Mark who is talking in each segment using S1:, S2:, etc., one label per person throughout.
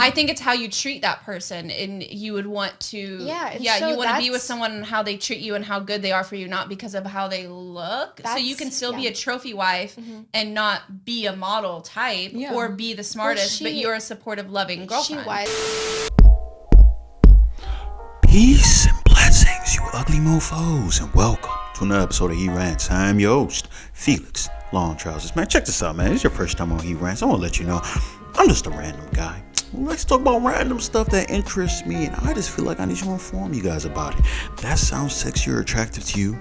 S1: I think it's how you treat that person, and you would want to. You want to be with someone and how they treat you and how good they are for you, not because of how they look. So you can still be a trophy wife and not be a model type or be the smartest, but you're a supportive, loving girlfriend.
S2: Peace and blessings, you ugly mofos, and welcome to another episode of He Rants. I'm your host, Felix Long Trousers. Man, check this out, man. It's your first time on He Rants. I want to let you know, I'm just a random guy. Let's talk about random stuff that interests me, and I just feel like I need to inform you guys about it. That sounds sexy or attractive to you?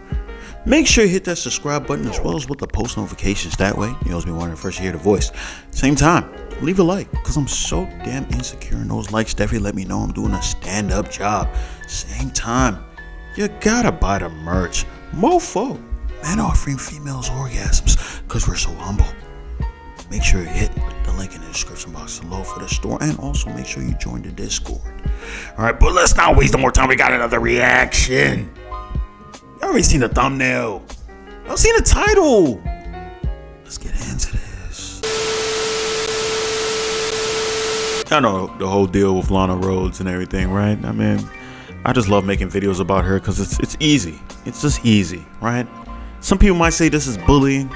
S2: Make sure you hit that subscribe button as well as with the post notifications. That way, you always be one of the first to hear the voice. Same time, leave a like, because I'm so damn insecure, and those likes definitely let me know I'm doing a stand-up job. Same time, you gotta buy the merch. Mofo, men offering females orgasms, because we're so humble. Make sure you hit the link in the description box below for the store, and also make sure you join the Discord. Alright, but let's not waste no more time. We got another reaction. You already seen the thumbnail. I've seen the title. Let's get into this. I know the whole deal with Lana Rhoades and everything, right? I mean, I just love making videos about her because it's easy. It's just easy, right? Some people might say this is bullying.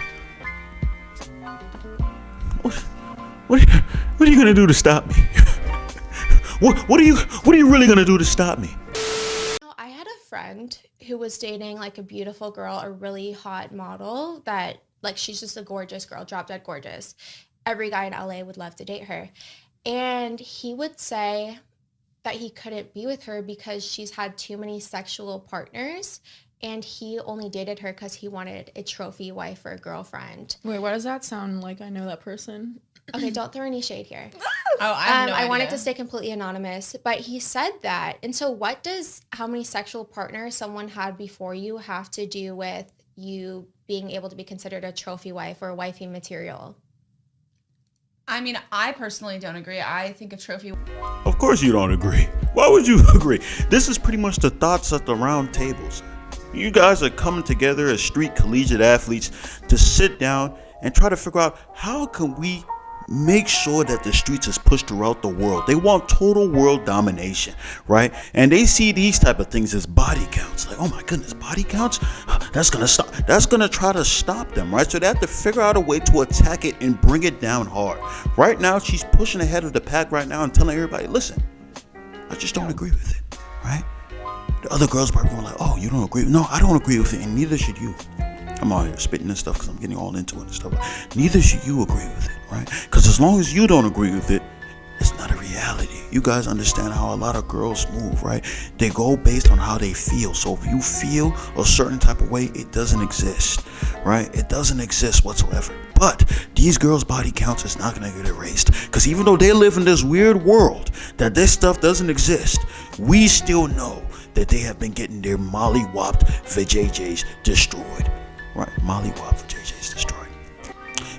S2: What are you gonna do to stop me? What are you really gonna do to stop me?
S1: I had a friend who was dating like a beautiful girl, a really hot model that like she's just a gorgeous girl, drop dead gorgeous. Every guy in LA would love to date her. And he would say that he couldn't be with her because she's had too many sexual partners, and he only dated her because he wanted a trophy wife or a girlfriend.
S3: Wait, what does that sound like? I know that person.
S1: Okay, don't throw any shade here.
S3: I
S1: wanted to stay completely anonymous, but he said that. And so what does how many sexual partners someone had before you have to do with you being able to be considered a trophy wife or wifey material?
S4: I mean, I personally don't agree. I think a trophy...
S2: Of course you don't agree. Why would you agree? This is pretty much the thoughts at the round tables. You guys are coming together as street collegiate athletes to sit down and try to figure out how can we make sure that the streets is pushed throughout the world. They want total world domination, right? And they see these type of things as body counts. Like, oh my goodness, body counts? That's gonna stop. That's gonna try to stop them, right? So they have to figure out a way to attack it and bring it down hard. Right now, she's pushing ahead of the pack right now and telling everybody, listen, I just don't agree with it, right? The other girls probably going like, oh, you don't agree? No, I don't agree with it, and neither should you. I'm out here spitting this stuff because I'm getting all into it and stuff. Neither should you agree with it, right? Because as long as you don't agree with it, it's not a reality. You guys understand how a lot of girls move, right? They go based on how they feel. So if you feel a certain type of way, it doesn't exist, right? It doesn't exist whatsoever. But these girls' body counts is not going to get erased. Because even though they live in this weird world that this stuff doesn't exist, we still know that they have been getting their molly-whopped vajayjays destroyed. Right, molly-whopped vajayjays destroyed.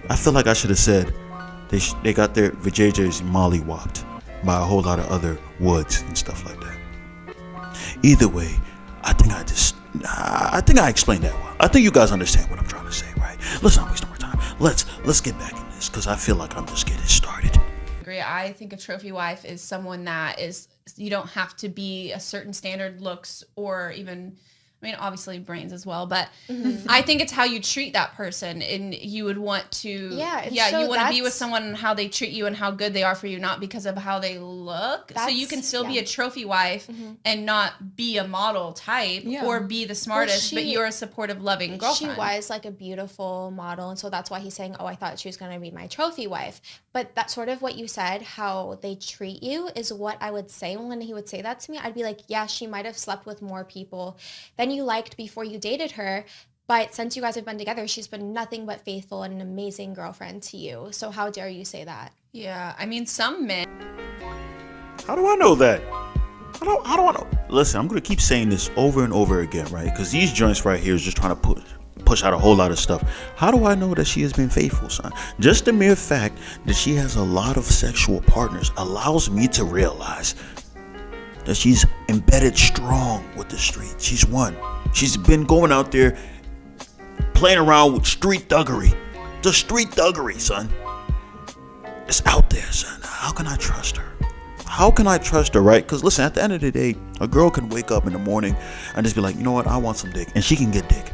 S2: I feel like I should have said they got their vajayjays molly-whopped by a whole lot of other woods and stuff like that. Either way, I think I explained that well. I think you guys understand what I'm trying to say, right? Let's not waste no more time. Let's get back in this because I feel like I'm just getting started.
S4: I think a trophy wife is someone that is, you don't have to be a certain standard looks or even, I mean, obviously brains as well, but I think it's how you treat that person, and you would want to, you want to be with someone and how they treat you and how good they are for you, not because of how they look. So you can still be a trophy wife and not be a model type or be the smartest, but you're a supportive, loving girlfriend.
S1: She was like a beautiful model, and so that's why he's saying, oh, I thought she was going to be my trophy wife. But that's sort of what you said, how they treat you, is what I would say when he would say that to me. I'd be like, yeah, she might have slept with more people than you liked before you dated her, but since you guys have been together, she's been nothing but faithful and an amazing girlfriend to you. So how dare you say that?
S4: Yeah, I mean, some men...
S2: How do I know that? How do I know? Listen, I'm going to keep saying this over and over again, right? Because these joints right here is just trying to push out a whole lot of stuff. How do I know that she has been faithful, son? Just the mere fact that she has a lot of sexual partners allows me to realize that she's embedded strong with the street. She's one. She's been going out there playing around with street thuggery. The street thuggery, son. It's out there, son. How can I trust her? how can I trust her, right? Because listen, at the end of the day, a girl can wake up in the morning and just be like, you know what, I want some dick, and she can get dick.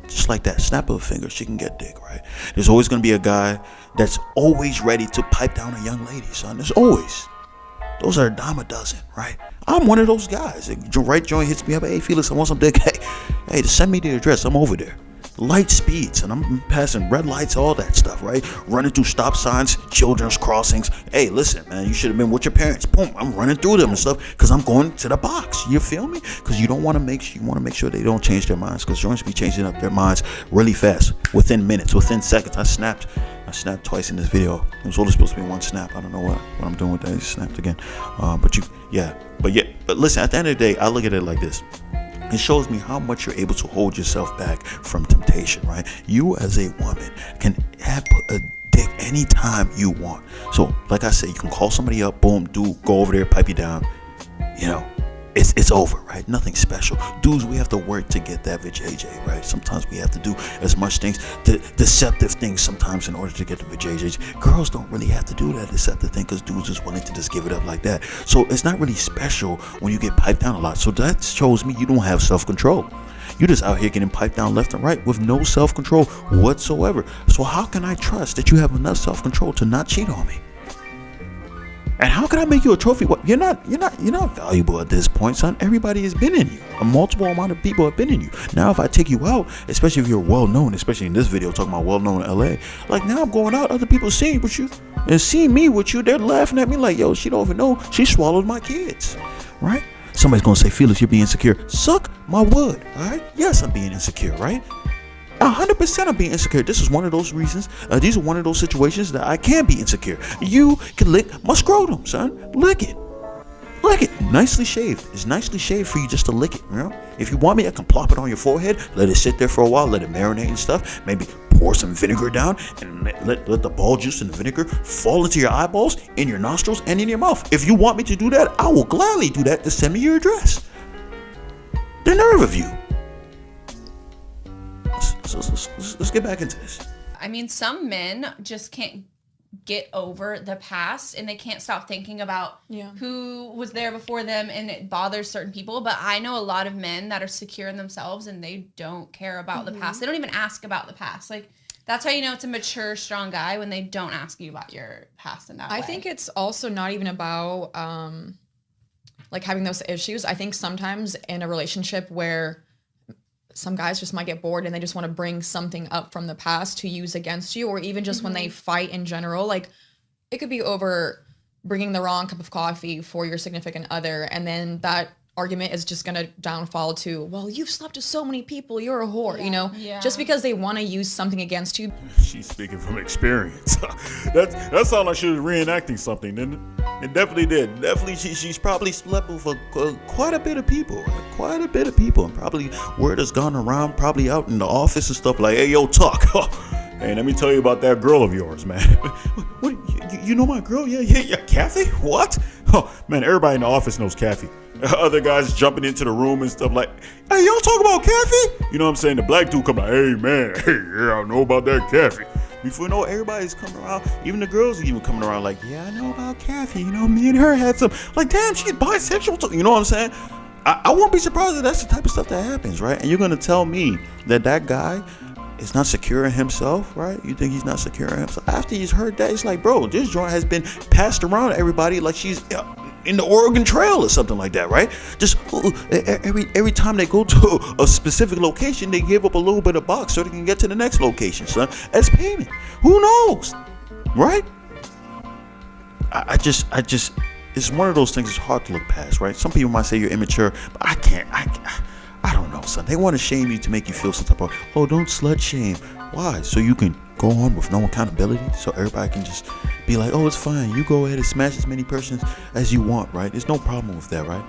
S2: Just like that, snap of a finger, she can get dick, right? There's always gonna be a guy that's always ready to pipe down a young lady, son. There's always. Those are a dime a dozen, right? I'm one of those guys. Right joint hits me up, hey Felix, I want some dick. Hey, just send me the address, I'm over there. Light speeds, and I'm passing red lights, all that stuff, right? Running through stop signs, children's crossings. Hey, listen, man, you should have been with your parents. Boom, I'm running through them and stuff because I'm going to the box. You feel me? Because you want to make sure they don't change their minds, because joints be changing up their minds really fast, within minutes, within seconds. I snapped twice in this video. It was only supposed to be one snap. I don't know what I'm doing with that. It snapped again. But listen, at the end of the day, I look at it like this. It shows me how much you're able to hold yourself back from temptation, right? You as a woman can have a dick anytime you want. So, like I said, you can call somebody up, boom, dude, go over there, pipe you down. You know, it's over, right? Nothing special. Dudes, we have to work to get that vajayjay, right? Sometimes we have to do as much things, deceptive things sometimes in order to get the vajayjay. Girls don't really have to do that deceptive thing because dudes is willing to just give it up like that. So it's not really special when you get piped down a lot. So that shows me you don't have self-control. You're just out here getting piped down left and right with no self-control whatsoever. So how can I trust that you have enough self-control to not cheat on me? And how can I make you a trophy? What, you're not valuable at this point, son. Everybody has been in you. A multiple amount of people have been in you. Now, if I take you out, especially if you're well known, especially in this video talking about well known in LA, like now I'm going out, other people seeing with you and seeing me with you, they're laughing at me like, yo, she don't even know she swallowed my kids, right? Somebody's gonna say, Felix, you're being insecure. Suck my wood, all right? Yes, I'm being insecure, right? 100% I'm being insecure. This is one of those reasons. These are one of those situations that I can be insecure. You can lick my scrotum, son. Lick it. Lick it. Nicely shaved. It's nicely shaved for you just to lick it, you know? If you want me, I can plop it on your forehead, let it sit there for a while, let it marinate and stuff. Maybe pour some vinegar down and let the ball juice and the vinegar fall into your eyeballs, in your nostrils, and in your mouth. If you want me to do that, I will gladly do that. Just send me your address. The nerve of you. Let's get back into this.
S4: I mean, some men just can't get over the past and they can't stop thinking about who was there before them, and it bothers certain people. But I know a lot of men that are secure in themselves and they don't care about the past. They don't even ask about the past. Like, that's how you know it's a mature, strong guy, when they don't ask you about your past in that way.
S3: I think it's also not even about like having those issues. I think sometimes in a relationship where some guys just might get bored and they just want to bring something up from the past to use against you, or even just when they fight in general, like it could be over bringing the wrong cup of coffee for your significant other, and then that argument is just gonna downfall to, well, you've slept with so many people, you're a whore, you know? Just because they want to use something against you.
S2: She's speaking from experience. that sounded like she was reenacting something, didn't it? It definitely did. Definitely, she's probably slept with quite a bit of people, right? Quite a bit of people, and probably word has gone around, probably out in the office and stuff, like, hey, yo, talk. Hey, let me tell you about that girl of yours, man. What? You know my girl? Yeah, Kathy? What? Oh, man, everybody in the office knows Kathy. Other guys jumping into the room and stuff like, hey, y'all talk about Kathy? You know what I'm saying? The black dude come like, hey, man, yeah, I know about that Kathy. Before you know, everybody's coming around. Even the girls are even coming around like, yeah, I know about Kathy. You know, me and her had some, like, damn, she's bisexual. You know what I'm saying? I won't be surprised if that's the type of stuff that happens, right? And you're going to tell me that guy is not secure in himself, right? You think he's not secure in himself? After he's heard that, it's like, bro, this joint has been passed around to everybody like she's in the Oregon Trail or something like that, right? Just every time they go to a specific location, they give up a little bit of box so they can get to the next location, son, as payment. Who knows, right? I just, it's one of those things. It's hard to look past, right? Some people might say you're immature, but I can't. I don't know, son. They want to shame you to make you feel some type of, oh, don't slut shame. Why? So you can go on with no accountability, so everybody can just be like, oh, it's fine. You go ahead and smash as many persons as you want, right? There's no problem with that, right?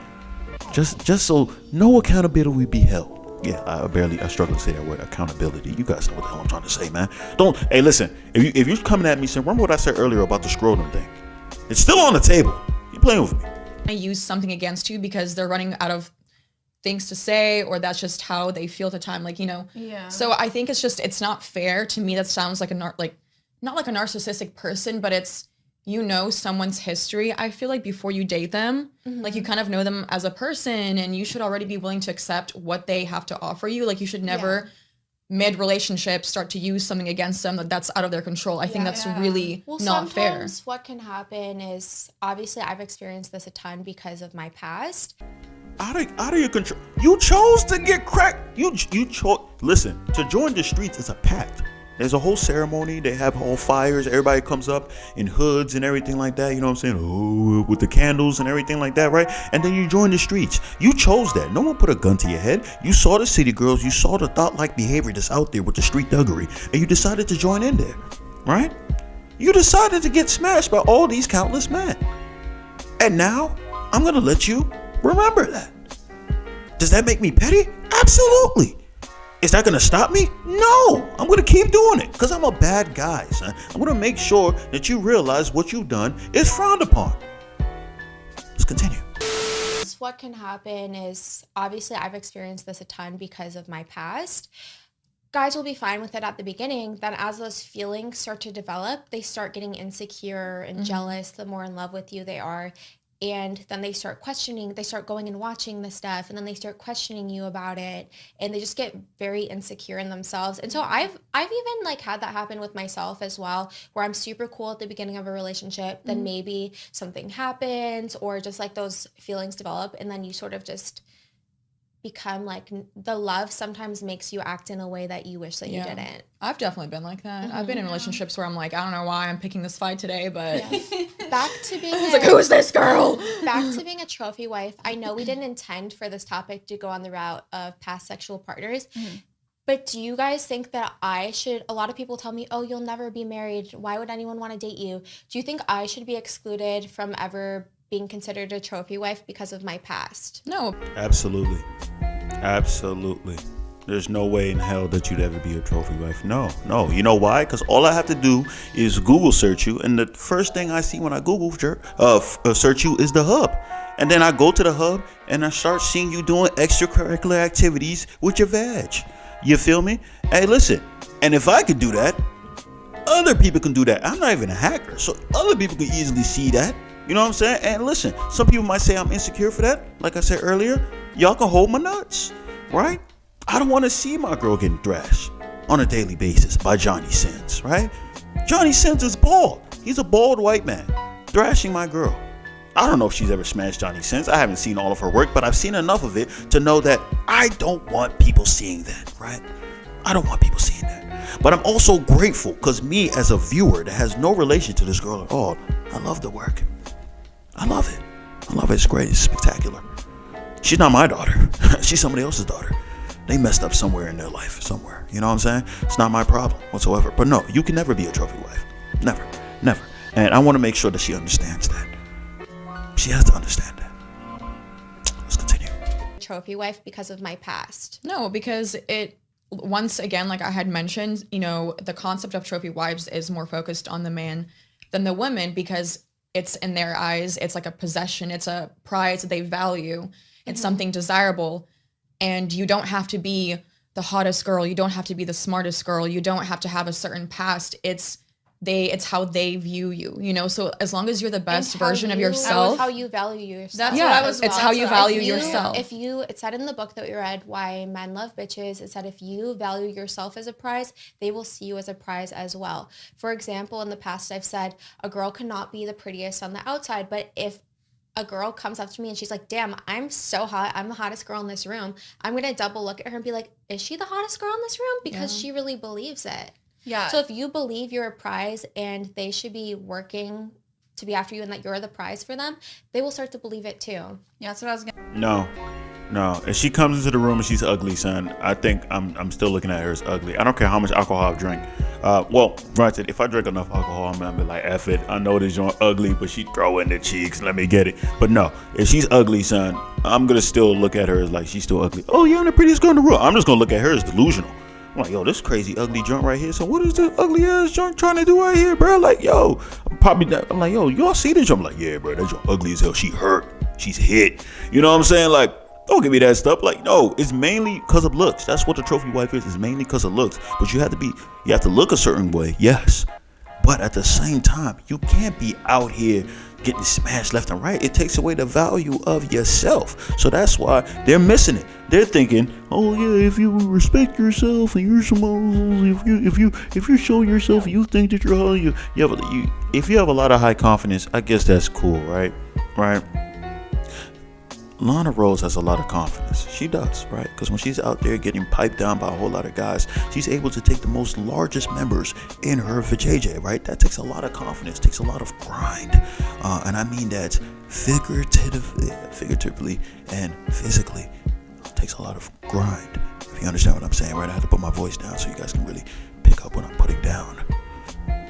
S2: Just so no accountability will be held. Yeah, I struggle to say that word, accountability. You guys know what the hell I'm trying to say, man. Hey, listen, if you're coming at me, son, remember what I said earlier about the scrotum thing. It's still on the table. You playing with me.
S3: I use something against you because they're running out of things to say, or that's just how they feel at the time, like, you know. So I think it's not fair to me. That sounds like not like a narcissistic person, but it's you know someone's history, I feel like before you date them, like you kind of know them as a person, and you should already be willing to accept what they have to offer you. Like you should never mid-relationship start to use something against them that's out of their control. I think that's really not fair.
S1: Sometimes what can happen is, obviously I've experienced this a ton because of my past.
S2: Out of your control. You chose to get cracked. You chose. Listen, to join the streets is a pact. There's a whole ceremony. They have whole fires. Everybody comes up in hoods and everything like that. You know what I'm saying? Oh, with the candles and everything like that, right? And then you join the streets. You chose that. No one put a gun to your head. You saw the city girls. You saw the thought-like behavior that's out there with the street thuggery, and you decided to join in there, right? You decided to get smashed by all these countless men. And now, I'm going to let you remember that. Does that make me petty? Absolutely. Is that gonna stop me? No, I'm gonna keep doing it because I'm a bad guy, son. I'm gonna make sure that you realize what you've done is frowned upon. Let's continue.
S1: What can happen is, obviously I've experienced this a ton because of my past. Guys will be fine with it at the beginning. Then as those feelings start to develop, they start getting insecure and jealous the more in love with you they are. And then they start questioning, they start going and watching the stuff, and then they start questioning you about it, and they just get very insecure in themselves. And so I've even like had that happen with myself as well, where I'm super cool at the beginning of a relationship, then maybe something happens, or just like those feelings develop, and then you sort of just become like, the love sometimes makes you act in a way that you wish that you didn't.
S3: I've definitely been like that. I've been in relationships where I'm like, I don't know why I'm picking this fight today, but
S1: Back to being
S3: like, who is this girl?
S1: Back to being a trophy wife. I know we didn't intend for this topic to go on the route of past sexual partners, but do you guys think that I should, a lot of people tell me, oh, you'll never be married. Why would anyone want to date you? Do you think I should be excluded from ever being considered a trophy wife because of my past?
S3: No.
S2: Absolutely. There's no way in hell that you'd ever be a trophy wife. No. You know why? Because all I have to do is Google search you, and the first thing I see when I Google search you is the hub. And then I go to the hub and I start seeing you doing extracurricular activities with your vag. You feel me? Hey, listen. And if I could do that, other people can do that. I'm not even a hacker, so other people can easily see that. You know what I'm saying? And listen, some people might say I'm insecure for that. Like I said earlier, y'all can hold my nuts, right? I don't want to see my girl getting thrashed on a daily basis by Johnny Sins, right? Johnny Sins is bald. He's a bald white man thrashing my girl. I don't know if she's ever smashed Johnny Sins. I haven't seen all of her work, but I've seen enough of it to know that I don't want people seeing that, right? I don't want people seeing that. But I'm also grateful because me as a viewer that has no relation to this girl at all, I love the work. I love it. It's great. It's spectacular. She's not my daughter. She's somebody else's daughter. They messed up somewhere in their life, somewhere. You know what I'm saying? It's not my problem whatsoever. But no, you can never be a trophy wife. Never. And I want to make sure that she understands that. She has to understand that. Let's continue.
S1: Trophy wife because of my past.
S3: No, because it, once again, like I had mentioned, you know, the concept of trophy wives is more focused on the man than the woman, because it's in their eyes, it's like a possession, it's a prize that they value, it's something desirable. And you don't have to be the hottest girl, you don't have to be the smartest girl, you don't have to have a certain past. It's how they view you, you know? So as long as you're the best version of yourself.
S1: How you value yourself.
S3: That's what I was. It's how you value yourself.
S1: It said in the book that we read, Why Men Love Bitches, it said if you value yourself as a prize, they will see you as a prize as well. For example, in the past I've said a girl cannot be the prettiest on the outside, but if a girl comes up to me and she's like, damn, I'm so hot, I'm the hottest girl in this room, I'm gonna double look at her and be like, is she the hottest girl in this room? Because she really believes it. Yeah. So if you believe you're a prize and they should be working to be after you and that you're the prize for them, they will start to believe it too.
S4: Yeah, that's what I was gonna.
S2: No. If she comes into the room and she's ugly, son, I think I'm still looking at her as ugly. I don't care how much alcohol I drink. Well, granted, if I drink enough alcohol, I'm gonna be like, F it. I know this joint ugly, but she throw in the cheeks. Let me get it. But no, if she's ugly, son, I'm gonna still look at her as like she's still ugly. Oh, yeah, I'm the prettiest girl in the room. I'm just gonna look at her as delusional. I'm like, yo, this crazy ugly joint right here. So what is this ugly ass joint trying to do right here, bro? Like, yo, I'm like, yo, y'all see this joint? I'm like, yeah, bro, that joint ugly as hell. She hurt. She's hit. You know what I'm saying? Like, don't give me that stuff. Like, no, it's mainly because of looks. That's what the trophy wife is. It's mainly because of looks. But you have to look a certain way, yes. But at the same time, you can't be out here getting smashed left and right. It takes away the value of yourself. So that's why they're missing it. They're thinking, oh yeah, if you respect yourself and you're if you show yourself, you think that you're high, if you have a lot of high confidence, I guess that's cool, right? Lana Rose has a lot of confidence. She does, right? Because when she's out there getting piped down by a whole lot of guys, she's able to take the most largest members in her vajayjay, right? That takes a lot of confidence, takes a lot of grind. And I mean that figuratively and physically. It takes a lot of grind. If you understand what I'm saying, right? I have to put my voice down so you guys can really pick up what I'm putting down.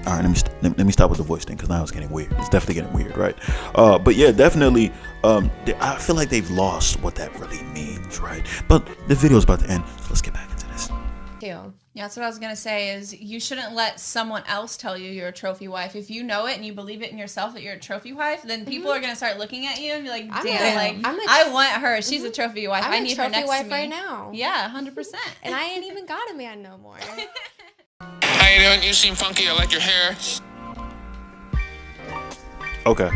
S2: All right, let me stop with the voice thing, because now it's getting weird. It's definitely getting weird, right? But yeah, definitely, I feel like they've lost what that really means, right? But the video's about to end, so let's get back into this.
S4: Yeah, that's what I was gonna say. Is you shouldn't let someone else tell you you're a trophy wife. If you know it and you believe it in yourself that you're a trophy wife, then people are gonna start looking at you and be like, "Damn, I want her. She's a trophy wife. I need her next to me
S1: right now."
S4: Yeah, 100%.
S1: And I ain't even got a man no more.
S5: How you doing? You seem funky. I like your hair.
S2: Okay.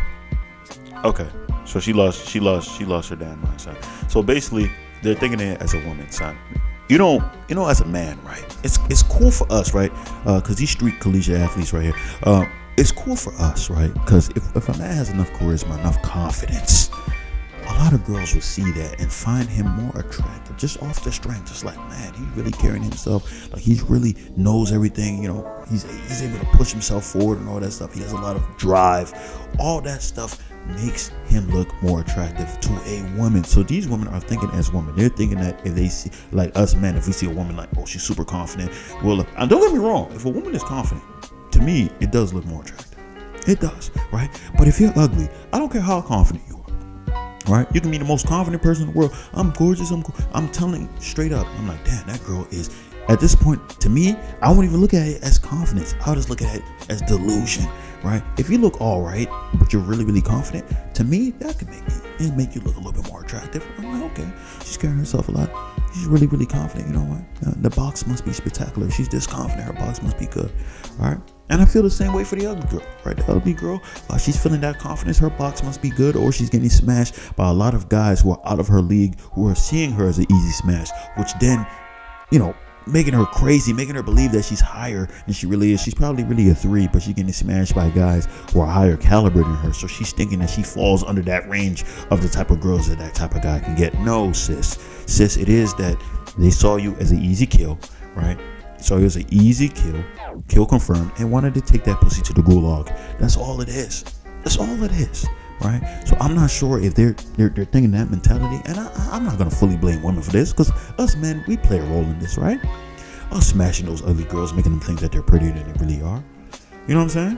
S2: So she lost her damn mind, son. So basically, they're thinking it as a woman, son. You know, as a man, right? It's cool for us, right? Because these street collegiate athletes right here, it's cool for us, right? Because if a man has enough charisma, enough confidence, a lot of girls will see that and find him more attractive just off the strength. Just like, man, he's really carrying himself. Like, he really knows everything. You know, he's able to push himself forward and all that stuff. He has a lot of drive. All that stuff makes him look more attractive to a woman. So these women are thinking as women. They're thinking that if they see, like us men, if we see a woman like, oh, she's super confident. Well, and don't get me wrong. If a woman is confident, to me, it does look more attractive. It does, right? But if you're ugly, I don't care how confident you are. Right? You can be the most confident person in the world. I'm gorgeous. I'm telling straight up. I'm like, damn, that girl is. At this point, to me, I won't even look at it as confidence. I'll just look at it as delusion. Right? If you look all right, but you're really, really confident, to me, that could make you look a little bit more attractive. I'm like, okay, she's carrying herself a lot. She's really, really confident. You know what? The box must be spectacular. She's this confident. Her box must be good. All right. And I feel the same way for the ugly girl, right? The ugly girl, she's feeling that confidence. Her box must be good, or she's getting smashed by a lot of guys who are out of her league, who are seeing her as an easy smash, which then, making her crazy, making her believe that she's higher than she really is. She's probably really a 3, but she's getting smashed by guys who are higher caliber than her. So she's thinking that she falls under that range of the type of girls that type of guy can get. No, sis, it is that they saw you as an easy kill, right? So it was an easy kill confirmed, and wanted to take that pussy to the gulag. That's all it is. Right? So I'm not sure if they're thinking that mentality, and I'm not gonna fully blame women for this, because us men, we play a role in this, right? Us smashing those ugly girls, making them think that they're prettier than they really are. You know what I'm saying?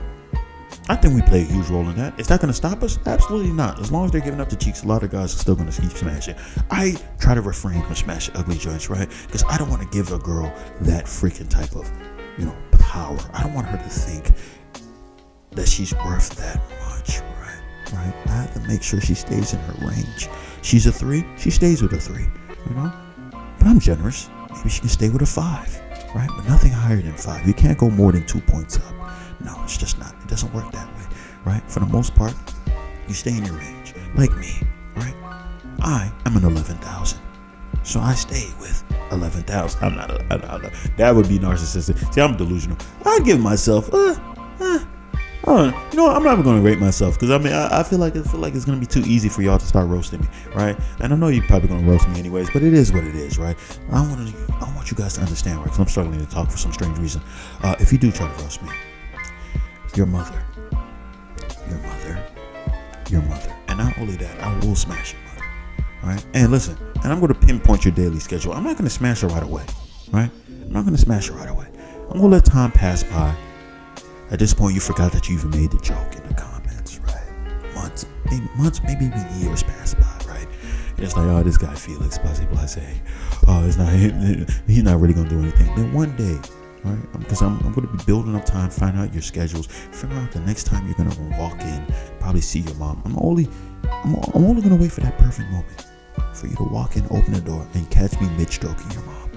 S2: I think we play a huge role in that. Is that gonna stop us? Absolutely not. As long as they're giving up the cheeks, a lot of guys are still gonna keep smashing. I try to refrain from smashing ugly joints, right? Because I don't want to give a girl that freaking type of, power. I don't want her to think that she's worth that much, right? I have to make sure she stays in her range. She's a 3, she stays with a 3, But I'm generous. Maybe she can stay with a 5, right? But nothing higher than 5. You can't go more than 2 points up. No, it's just not. It doesn't work that way, right? For the most part, you stay in your range. Like me, right? I am an 11,000. So I stay with 11,000. I'm not that would be narcissistic. See, I'm delusional. I give myself, I'm not even going to rate myself, because I feel like it's going to be too easy for y'all to start roasting me, right? And I know you're probably going to roast me anyways, but it is what it is, right? I want you guys to understand, right? Because I'm struggling to talk for some strange reason. If you do try to roast me, your mother, and not only that, I will smash your mother, right? And listen, and I'm going to pinpoint your daily schedule. I'm not going to smash her right away, right? I'm not going to smash her right away. I'm going to let time pass by. At this point, you forgot that you even made the joke in the comments, right? Months, maybe even years pass by, right? And it's like, oh, this guy Felix, blase. Oh, it's not him. He's not really going to do anything. Then one day, right? Because I'm going to be building up time, find out your schedules, figure out the next time you're going to walk in, probably see your mom. I'm only going to wait for that perfect moment for you to walk in, open the door, and catch me mid-stroking your mom.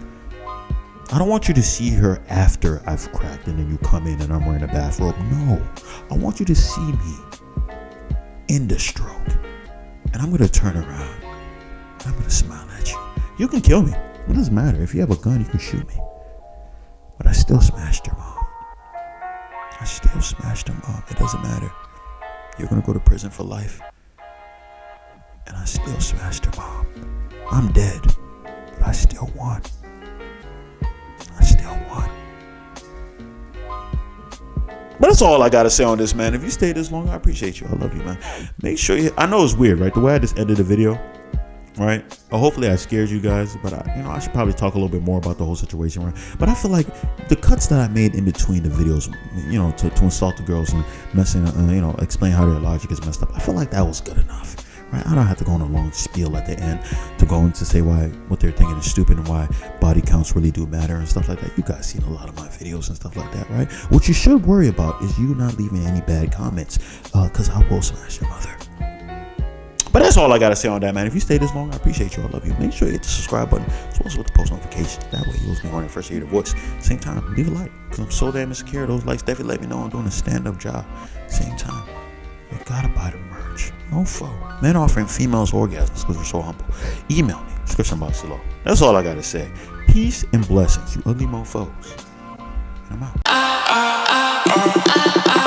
S2: I don't want you to see her after I've cracked and then you come in and I'm wearing a bathrobe. No, I want you to see me in the stroke. And I'm going to turn around. And I'm going to smile at you. You can kill me. It doesn't matter. If you have a gun, you can shoot me. But I still smashed your mom. I still smashed her mom. It doesn't matter. You're going to go to prison for life. And I still smashed her mom. I'm dead. But I still won. I still won. But that's all I gotta say on this, man. If you stayed this long, I appreciate you. I love you, man. Make sure you. I know it's weird, right? The way I just ended the video, right? Hopefully I scared you guys, but I should probably talk a little bit more about the whole situation, right? But I feel like the cuts that I made in between the videos, to insult the girls and explain how their logic is messed up. I feel like that was good enough. Right? I don't have to go on a long spiel at the end to go into say what they're thinking is stupid and why body counts really do matter and stuff like that. You guys seen a lot of my videos and stuff like that, right? What you should worry about is you not leaving any bad comments, because I will smash your mother. But that's all I gotta say on that, man. If you stay this long, I appreciate you. I love you. Make sure you hit the subscribe button as well as with the post notifications. That way you'll be one of the first to hear the voice. Same time, leave a like, because I'm so damn insecure. Those likes definitely let me know I'm doing a stand-up job. Same time, you gotta buy the merch. No foe. Men offering females orgasms because we're so humble. Email me. Description box below. That's all I gotta say. Peace and blessings, you ugly mofos. And I'm out.